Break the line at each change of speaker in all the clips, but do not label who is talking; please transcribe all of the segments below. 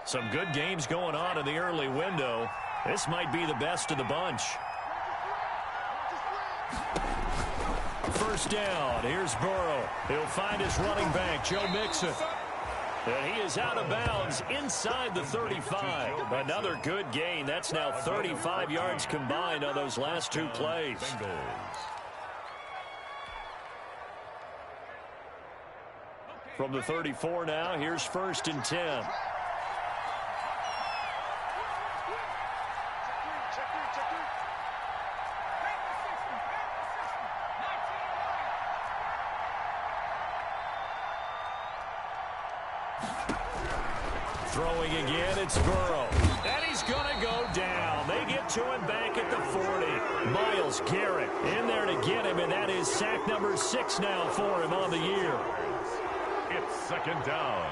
Some good games going on in the early window. This might be the best of the bunch. First down. Here's Burrow. He'll find his running back, Joe Mixon. And he is out of bounds inside the 35. Another good gain. That's now 35 yards combined on those last two plays. From the 34 now, here's 1st and 10. Throwing again, it's Burrow. And he's going to go down. They get to him back at the 40. Myles Garrett in there to get him, and that is sack number 6 now for him on the year.
It's 2nd down.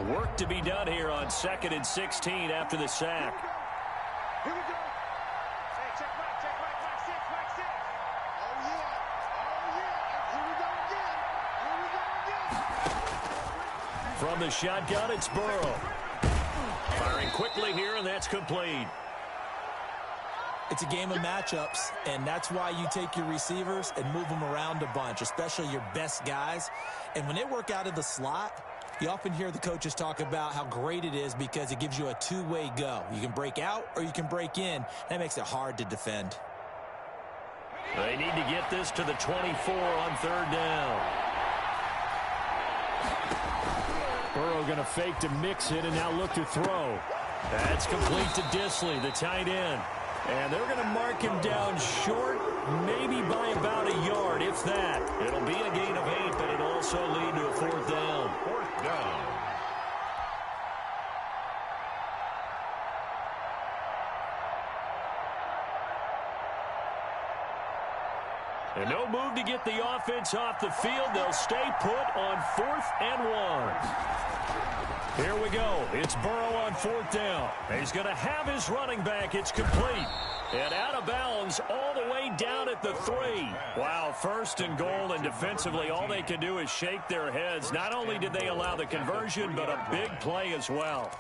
Work to be done here on 2nd and 16 after the sack.
Here we go. Hey, check back, 6. Oh, yeah. Here we go again.
From the shotgun, it's Burrow. Firing quickly here, and that's complete.
It's a game of matchups, and that's why you take your receivers and move them around a bunch, especially your best guys. And when they work out of the slot, you often hear the coaches talk about how great it is because it gives you a two-way go. You can break out or you can break in. That makes it hard to defend.
They need to get this to the 24 on 3rd down. Burrow going to fake to Mixon and now look to throw. That's complete to Disley, the tight end. And they're going to mark him down short, maybe by about a yard, if that. It'll be a gain of 8, but it'll also lead to a 4th down.
4th down.
And no move to get the offense off the field. They'll stay put on 4th and 1. Here we go. It's Burrow on 4th down. He's going to have his running back. It's complete. And out of bounds all the way down at the 3. Wow, 1st and goal, and defensively all they can do is shake their heads. Not only did they allow the conversion, but a big play as well.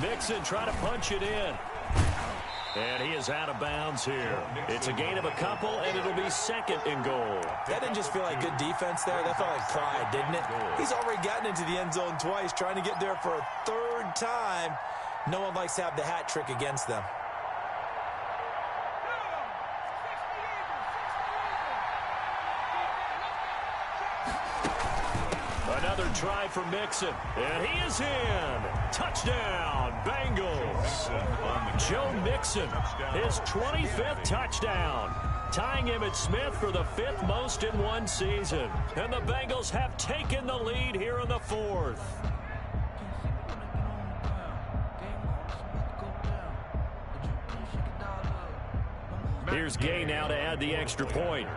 Mixon trying to punch it in. And he is out of bounds here. It's a gain of a couple, and it'll be 2nd and goal.
That didn't just feel like good defense there. That felt like pride, didn't it? He's already gotten into the end zone twice, trying to get there for a 3rd time. No one likes to have the hat trick against them.
Another try for Mixon, and he is in. Touchdown, Bengals. Joe Mixon, his 25th touchdown, tying Emmitt Smith for the 5th most in one season. And the Bengals have taken the lead here in the 4th. Here's Gay now to add the extra point.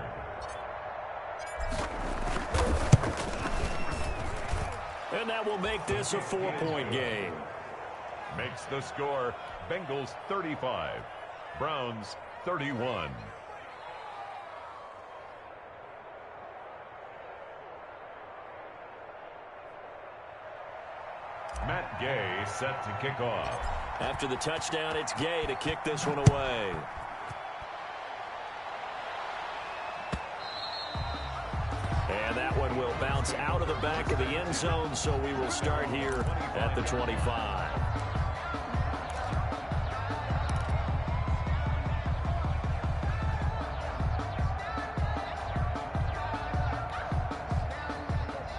And that will make this a 4-point game.
Makes the score Bengals 35, Browns 31. Matt Gay set to kick off.
After the touchdown, it's Gay to kick this one away. And that one will bounce out of the back of the end zone, so we will start here at the 25.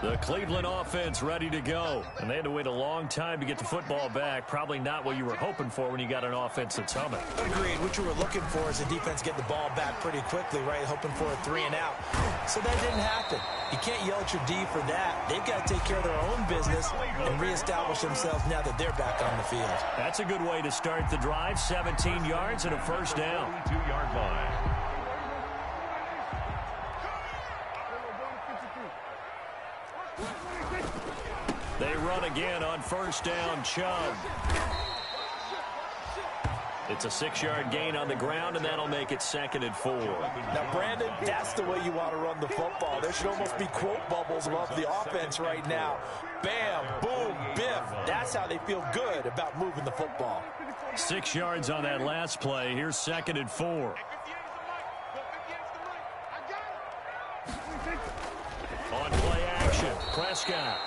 The Cleveland offense ready to go. And they had to wait a long time to get the football back. Probably not what you were hoping for when you got an offense that's humming.
Agreed. What you were looking for is the defense getting the ball back pretty quickly, right? Hoping for a 3 and out. So that didn't happen. You can't yell at your D for that. They've got to take care of their own business and reestablish themselves now that they're back on the field.
That's a good way to start the drive. 17 yards and a first down.
22-yard line.
They run again on first down. Chubb. It's a 6-yard gain on the ground, and that'll make it 2nd and 4.
Now, Brandon, that's the way you want to run the football. There should almost be quote bubbles above the offense right now. Bam, boom, biff. That's how they feel good about moving the football.
6 yards on that last play. Here's 2nd and 4. On play action, Prescott.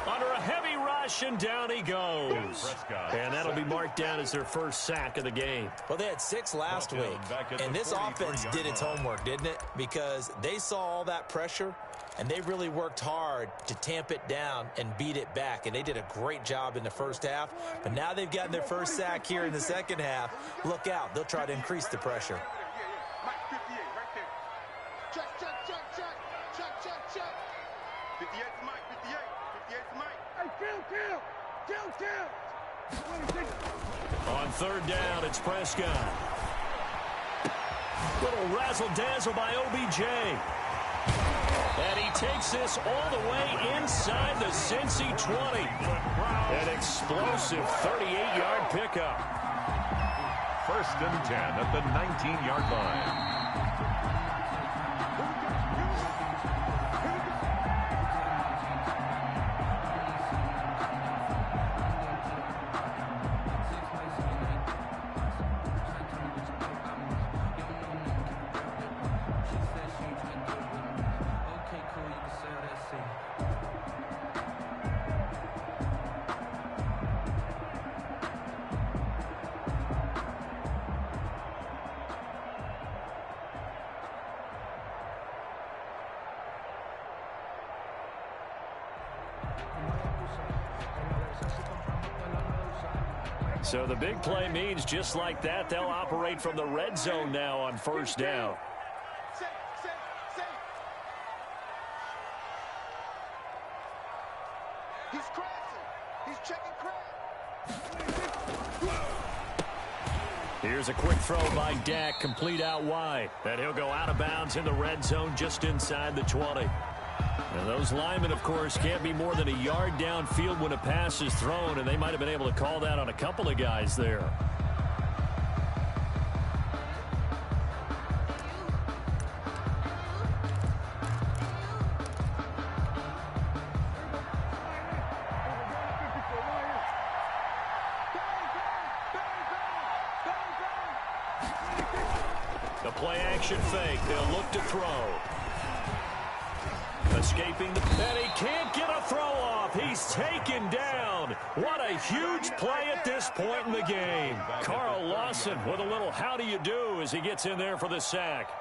Under a heavy rush, and down he goes. And that'll be marked down as their first sack of the game.
Well, they had 6 last week, and this offense did its homework, didn't it? Because they saw all that pressure, and they really worked hard to tamp it down and beat it back. And they did a great job in the first half. But now they've gotten their first sack here in the second half. Look out. They'll try to increase the pressure.
Mike 58 right there. Check, check, check, check. Check, check, check. 58 to Mike, 58. 58 to Mike. Hey, kill.
On third down, it's Prescott. Little razzle-dazzle by OBJ. And he takes this all the way inside the Cincy 20. An explosive 38-yard pickup.
1st and 10 at the 19-yard line.
So the big play means just like that, they'll operate from the red zone now on first down.
Safe, safe, safe. He's crossing. He's checking crab.
Here's a quick throw by Dak, complete out wide. And he'll go out of bounds in the red zone just inside the 20. And those linemen, of course, can't be more than a yard downfield when a pass is thrown, and they might have been able to call that on a couple of guys there. The play action fake. They'll look to throw. Escaping the and he can't get a throw off. He's taken down. What a huge play at this point in the game. Carl Lawson with a little how do you do as he gets in there for the sack.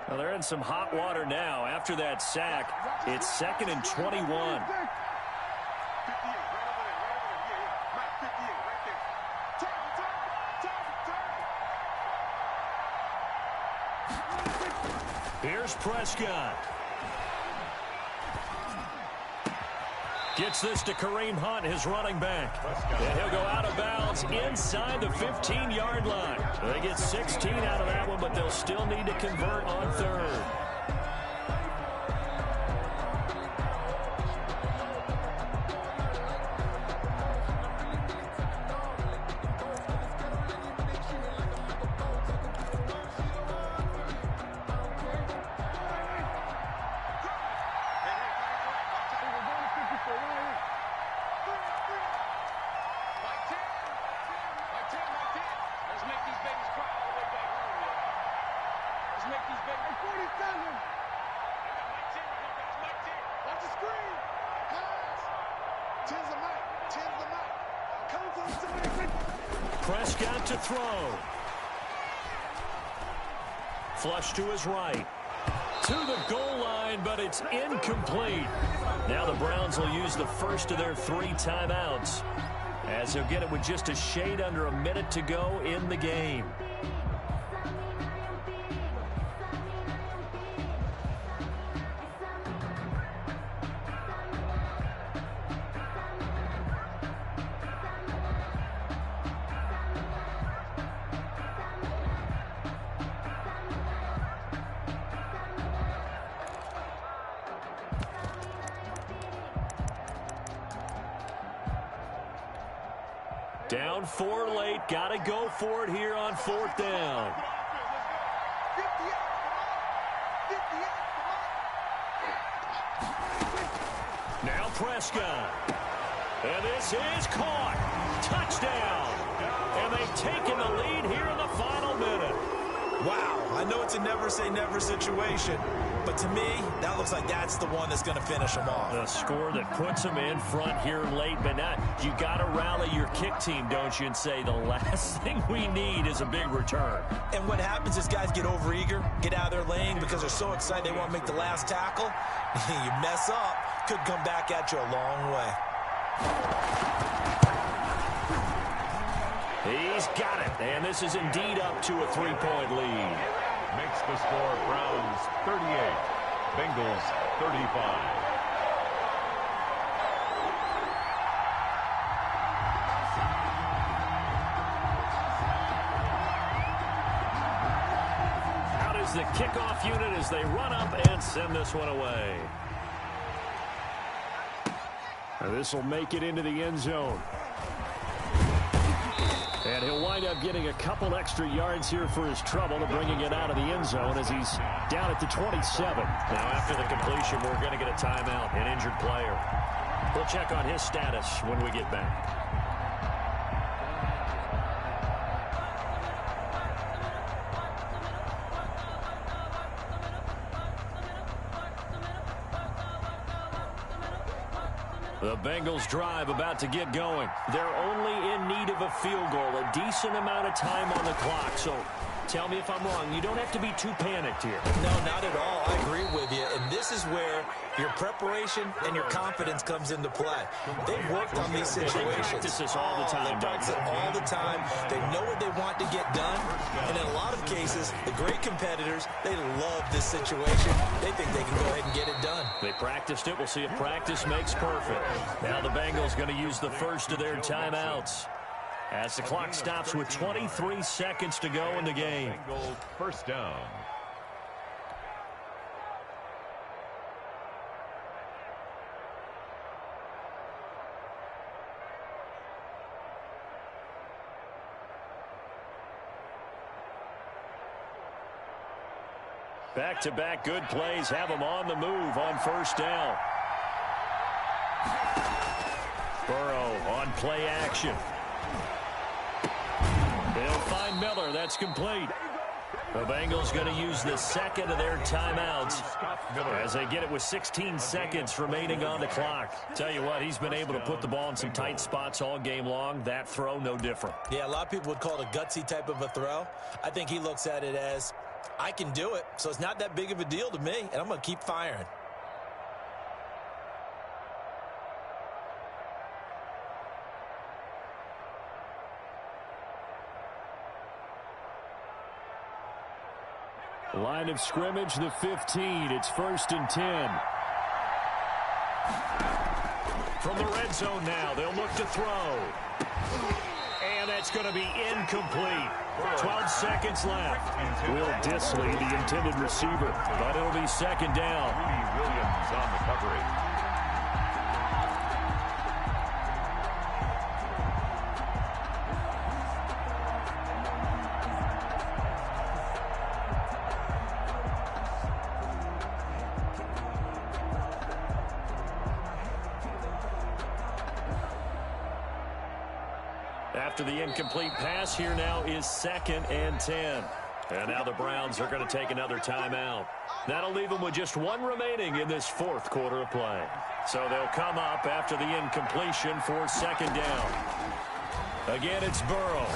Well, they're in some hot water now. After that sack, it's 2nd and 21. Here's Prescott. Gets this to Kareem Hunt, his running back. And he'll go out of bounds inside the 15-yard line. They get 16 out of that one, but they'll still need to convert on third.
Let's make these babies cry all the way back home, yo. Let's make these babies...
Prescott to throw. Flush to his right. To the goal line, but it's incomplete. Now the Browns will use the first of their 3 timeouts, as they'll get it with just a shade under a minute to go in the game. Down 4 late. Got to go for it here on 4th down. Now Prescott. And this is caught. Touchdown. And they've taken the lead here in the final minute.
Wow, I know it's a never-say-never situation, but to me, that looks like that's the one that's going to finish them off.
The score that puts them in front here late, but now you got to rally your kick team, don't you, and say the last thing we need is a big return.
And what happens is guys get overeager, get out of their lane because they're so excited they want to make the last tackle. You mess up, could come back at you a long way.
He's got it, and this is indeed up to a 3-point lead.
Makes the score Browns 38, Bengals 35.
Out is the kickoff unit as they run up and send this one away. This will make it into the end zone. And he'll wind up getting a couple extra yards here for his trouble to bringing it out of the end zone as he's down at the 27. Now after the completion, we're going to get a timeout, an injured player. We'll check on his status when we get back. The Bengals drive about to get going. They're only in need of a field goal, a decent amount of time on the clock. So tell me if I'm wrong. You don't have to be too panicked here.
No, not at all. I agree with you. And this is where your preparation and your confidence comes into play. They've worked on these situations.
They practice this all the time.
They practice it all the time. They know what they want to get done. And in a lot of cases, the great competitors, they love this situation. They think they can go ahead and get it done.
They practiced it. We'll see if practice makes perfect. Now the Bengals going to use the first of their timeouts as the clock stops with 23 seconds to go in the game.
Bengals first down.
Back-to-back good plays have them on the move on first down. Burrow on play action. They'll find Miller. That's complete. The Bengals going to use the second of their timeouts as they get it with 16 seconds remaining on the clock. Tell you what, he's been able to put the ball in some tight spots all game long. That throw, no different.
Yeah, a lot of people would call it a gutsy type of a throw. I think he looks at it as, I can do it, so it's not that big of a deal to me, and I'm going to keep firing.
Line of scrimmage, the 15. It's 1st and 10. From the red zone now, they'll look to throw. And that's going to be incomplete. 12 seconds left. Will Dissly, the intended receiver, but it'll be second down.
Williams on the coverage.
After the incomplete pass, here now is 2nd and 10. And now the Browns are going to take another timeout. That'll leave them with just one remaining in this 4th quarter of play. So they'll come up after the incompletion for 2nd down. Again, it's Burrow.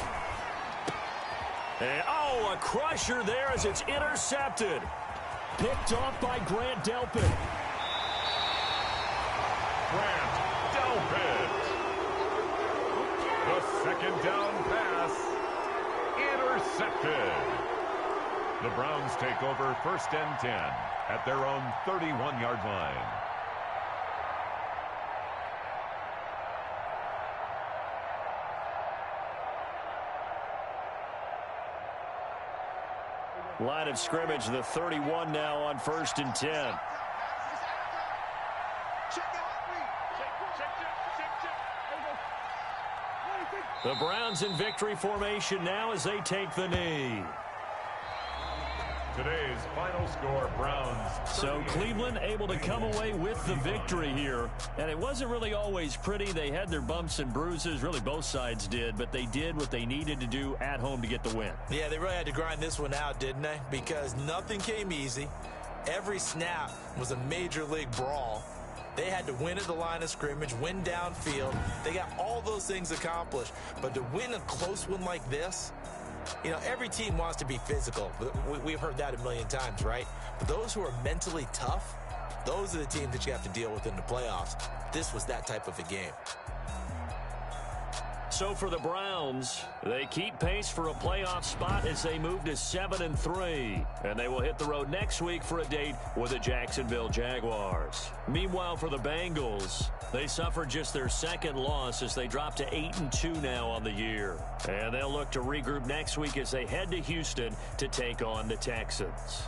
And, oh, a crusher there as it's intercepted. Picked off by Grant Delpit.
Grant Delpit. The second down pass intercepted. The Browns take over 1st and 10 at their own 31-yard line.
Line of scrimmage, the 31 now on 1st and 10. The Browns in victory formation now as they take the knee.
Today's final score, Browns.
So Cleveland able to come away with the victory here. And it wasn't really always pretty. They had their bumps and bruises. Really, both sides did. But they did what they needed to do at home to get the win.
Yeah, they really had to grind this one out, didn't they? Because nothing came easy. Every snap was a major league brawl. They had to win at the line of scrimmage, win downfield. They got all those things accomplished. But to win a close one like this, you know, every team wants to be physical. We've heard that a million times, right? But those who are mentally tough, those are the teams that you have to deal with in the playoffs. This was that type of a game.
So for the Browns, they keep pace for a playoff spot as they move to 7-3. And they will hit the road next week for a date with the Jacksonville Jaguars. Meanwhile, for the Bengals, they suffered just their second loss as they drop to 8-2 now on the year. And they'll look to regroup next week as they head to Houston to take on the Texans.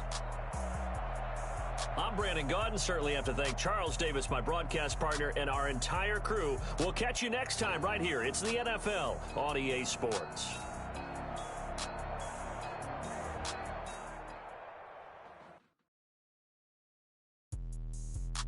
I'm Brandon Gaudin. Certainly have to thank Charles Davis, my broadcast partner, and our entire crew. We'll catch you next time right here. It's the NFL on EA Sports.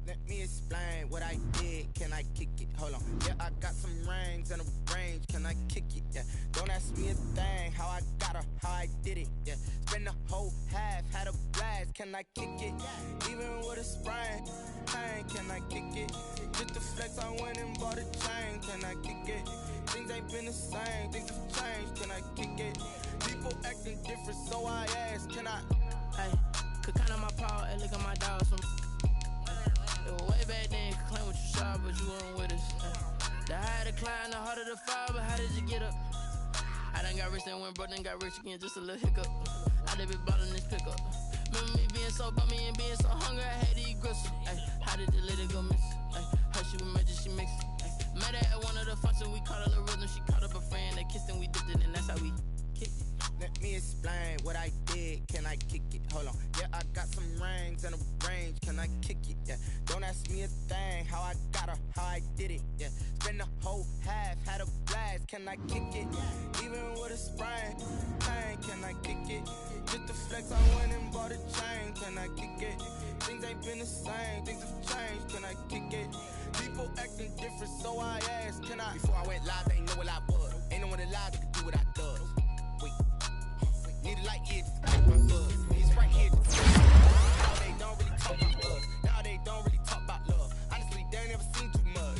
Let me explain what I did. Can I kick it? Hold on. Yeah, I got some rings and a range. Can I kick it? Yeah. Don't ask me a thing. How I got her, how I did it. Yeah. Spend the whole half, had a blast. Can I kick it? Even with a sprain. Pain, can I kick it? Just the flex, I went and bought a chain. Can I kick it? Things ain't been the same. Things have changed. Can I kick it? People acting different, so I ask. Can I?
Hey, could count on my power and look at my dogs from. Way back then, you could claim what you saw, but you weren't with us. The higher the climb, the harder the fall, but how did you get up? I done got rich and went broke, then got rich again, just a little hiccup. I done been ballin' this pickup. Remember me being so bummy and being so hungry, I had to eat gristle. Ay, how did the lady go miss? Ay, how she was magic, she mixed it. Met her at one of the functions, we caught a little rhythm, she caught up a friend, they kissed and we dipped it, and that's how we kicked it.
Let me explain what I did. Can I kick it? Hold on. Yeah, I got some rings and a range. Can I kick it? Yeah. Don't ask me a thing. How I got her, how I did it. Yeah. Spend the whole half, had a blast. Can I kick it? Even with a sprain. Pain, can I kick it? Just the flex, I went and bought a chain. Can I kick it? Things ain't been the same. Things have changed. Can I kick it? People acting different, so I asked. Can I? Before I went live, they ain't know what I was. Ain't no one alive that could do what I does. Wait. Need a light edge to take my buzz. It's right here to take my buzz. Now they don't really talk about us. Now they don't really talk about love. Honestly, they ain't never seen too much.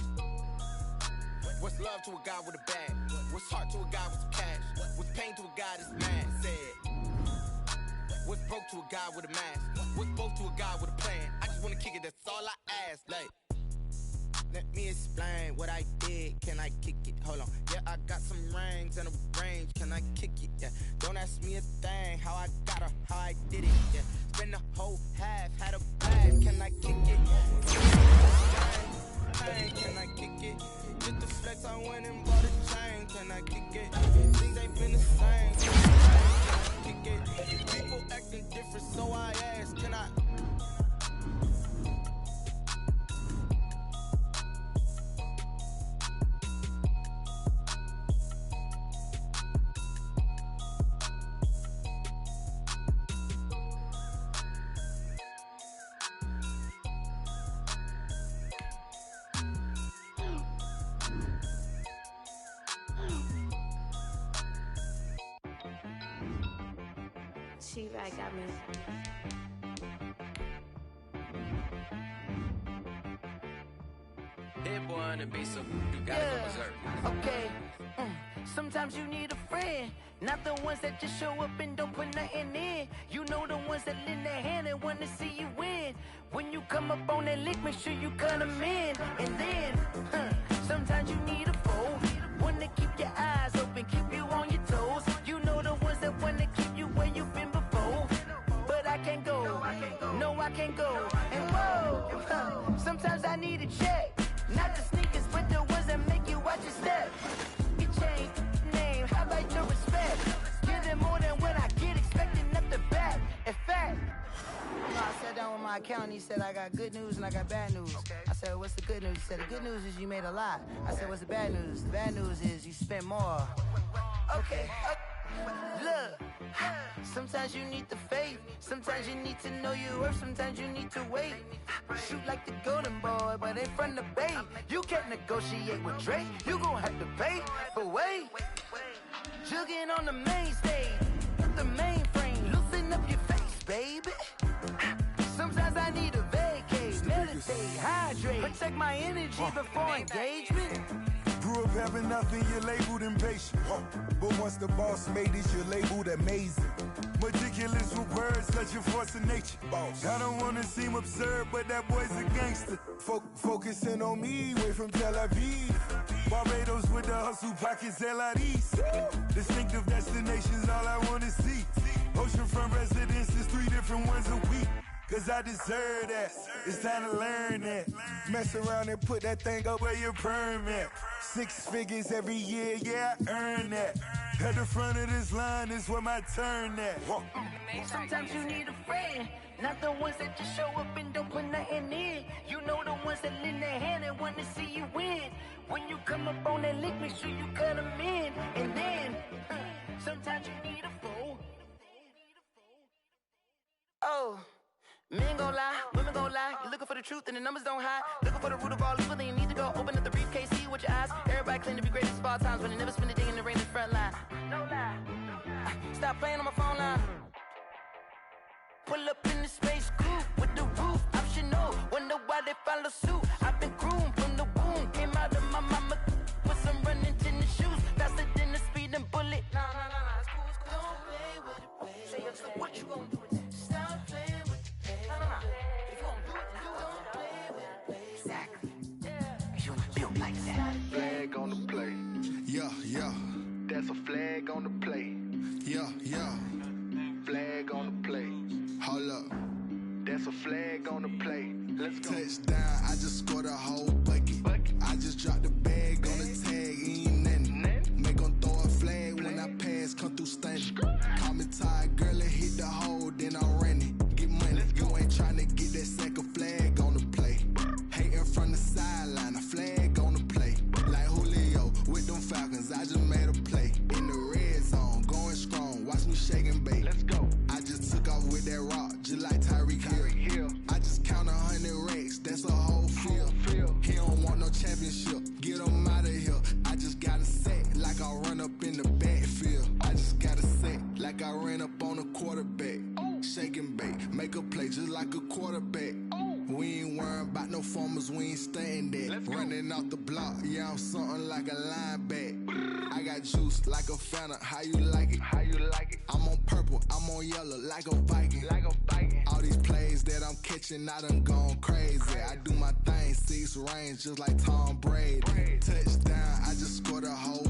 What's love to a guy with a bag? What's heart to a guy with some cash? What's pain to a guy that's mad? Said. What's broke to a guy with a mask? What's both to a guy with a plan? I just wanna kick it, that's all I ask. Like, let me explain what I did. Can I kick it? Hold on. Yeah, I got some rings and a range. Can I kick it? Yeah. Don't ask me a thing. How I got her, how I did it. Yeah. Spend the whole half, had a blast. Can I kick it? Hey, can I kick it? Just the flex, I went and bought a chain. Can I kick it? Things ain't been the same. Can I kick it? People acting different, so I ask. Can I?
She-Rag got me.
That boy on the beat, so you gotta go berserk.
Okay, sometimes you need a friend.
Not the ones that just show up and don't put nothing in. You know the ones that lend their hand and want to see you win. When you come up on that lick, make sure you cut them in. And then, sometimes you need a foe. One to keep your eyes open, keep you on your toes. You know the ones that want to keep you where you've been before. But I can't go, no I can't go. And whoa, sometimes I need a check. Not the sneakers, but the ones that make you watch your step. Your chain, name, how about your respect? Give them more than what I get, expecting up the back. In fact, I sat down with my accountant, he said I got good news and I got bad news. I said, what's the good news? He said, the good news is you made a lot. I said, what's the bad news? The bad news is you spent more. Okay. Look, sometimes you need the faith. Sometimes you need to know your worth. Sometimes you need to wait. Shoot like the golden boy, but ain't from the bay. You can't negotiate with Drake. You gon' have to pay. But wait, jugging on the main stage, the mainframe, loosen up your face, baby. Sometimes I need a vacate, meditate, hydrate, protect my energy before engagement.
Grew up having nothing, you're labeled impatient. But once the boss made it, you're labeled amazing. Meticulous with words, such a force of nature. I don't wanna seem absurd, but that boy's a gangster. Focusing on me, way from Tel Aviv. Barbados with the hustle pockets, LIDs. Distinctive destinations, all I wanna see. Oceanfront residences, 3 different ones a week. Cause I deserve that, it's time to learn that. Mess around and put that thing up where your permit. 6 figures every year, yeah, I earn that. At the front of this line is where my turn at.
Sometimes you need a friend, not the ones that just show up and don't put nothing in. You know the ones that lend their hand and want to see you win. When you come up on that lick, make sure you cut them in. And then, sometimes you need a fool. Oh. Men gon' lie, women gon' lie. You're looking for the truth and the numbers don't hide. Looking for the root of all evil, then you need to go open up the briefcase, see with your eyes. Everybody claim to be greatest of all times, but they never spend a day in the rain in the front line. No lie. Stop playing on my phone line. Pull up in the space coupe with the roof optional. Wonder why they follow suit. I've been groomed from the womb. Came out of my mama with some running tennis shoes. Faster than the speeding bullet. Nah, it's cool, it's cool. Don't play with it, baby. Say, what you gon' do with that? Stop playing with it. If you gon' do it, you don't play with it, baby. Exactly. You built like that.
Flag on the play.
Yeah.
That's a flag on the play.
Yeah.
Flag on the play.
Hold up.
That's a flag on the play. Let's go.
Touchdown, I just scored a whole bucket. I just dropped the bag on the tag, ain't nothing. Make 'em throw a flag when I pass, come through stunning. Call me tired, girl, and hit the hole, then I'm running. Get money, you ain't tryna get that second flag on the play. Hating from the sideline, a flag on the play. Like Julio with them Falcons, I just made a play. In the red zone, going strong, watch me shake and bake.
Let's go.
I just took off with that rock, just like Tyreek Hill. I just count 100 racks, that's a whole field. He don't want no championship, get him out of here. I just got a set, like I run up in the backfield. I just got a set, like I ran up on a quarterback. Shake and bake, make a play just like a quarterback. We ain't worrying about no formers, we ain't staying there. Running off the block, yeah, I'm something like a linebacker. I got juice like a Fanta, how you like it? I'm on purple, I'm on yellow, like a Viking. All these plays that I'm catching, I done gone crazy. I do my thing, 6 range, just like Tom Brady. Touchdown, I just scored a whole